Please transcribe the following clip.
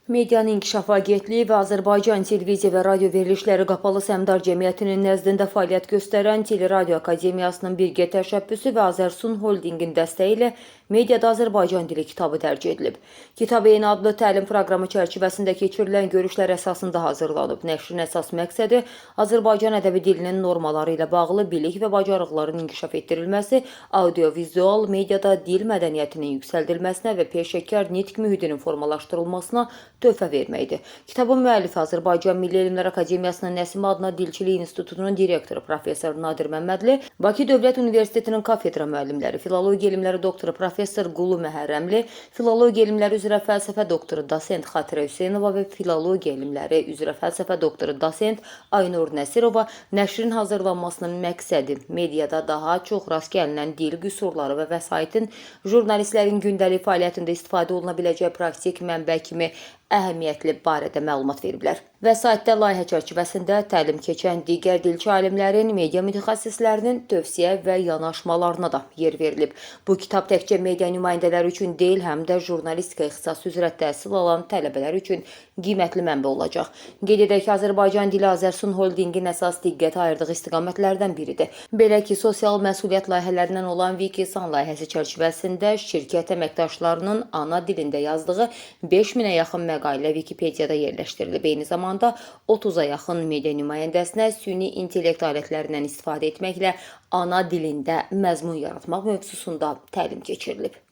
Medianın İnkişaf Agentliyi və Azərbaycan Televiziya və Radio Verilişləri Qapalı Səhmdar Cəmiyyətinin nəzdində fəaliyyət göstərən Teleradio Akademiyasının birgə təşəbbüsü və Azərsun Holdingin dəstəyi ilə mediada Azərbaycan dili kitabı dərc edilib. Kitab eyni adlı təlim proqramı çərçivəsində keçirilən görüşlər əsasında hazırlanıb. Nəşrin əsas məqsədi Azərbaycan ədəbi dilinin normaları ilə bağlı bilik və bacarıqların inkişaf etdirilməsi, audio-vizual mediada dil mədəniyyətinin yüksəldilməsinə və peşəkar nitq mühitinin formalaşdırılmasına töhfə verməkdir. Kitabın müəllifi Azərbaycan Milli Elmlər Akademiyasının Nəsim adına Dilçilik İnstitutunun direktoru Professor Nadir Məmmədli, Bakı Dövlət Universitetinin kafedra müəllimləri, Filologiya elmləri doktoru Professor Qulu Məhərrəmli, Filologiya elmləri üzrə fəlsəfə doktoru Dosent Xatirə Hüseynova və Filologiya elmləri üzrə fəlsəfə doktoru Dosent Aynur Nəsirova nəşrin hazırlanmasının məqsədi mediada daha çox rast gəlinən dil qüsurları və vəsaitin jurnalistlərin gündəlik fəaliyyətində istifadə oluna biləcək praktik mənbə kimi əhəmiyyətli barədə məlumat veriblər. Vəsaitdə layihə çərçivəsində təlim keçən digər dilçi alimlərin, media mütəxəssislərinin tövsiyə və yanaşmalarına da yer verilib. Bu kitab təkcə media nümayəndələri üçün deyil, həm də jurnalistika ixtisası üzrə təhsil alan tələbələr üçün qiymətli mənbə olacaq. Qeyd edək ki, Azərbaycan dili Azərsun Holdingin əsas diqqət ayırdığı istiqamətlərdən biridir. Belə ki, sosial məsuliyyət layihələrindən olan Wikisan layihəsi çərçivəsində şirkət əməkdaşlarının ana dilində yazdığı 5000-ə yaxın məqalə Wikipediyada yerləşdirilib. Eyni zamanda 30-a yaxın media nümayəndəsinə süni intellekt alətlərindən istifadə etməklə ana dilində məzmun yaratmaq mövzusunda təlim keçirilib.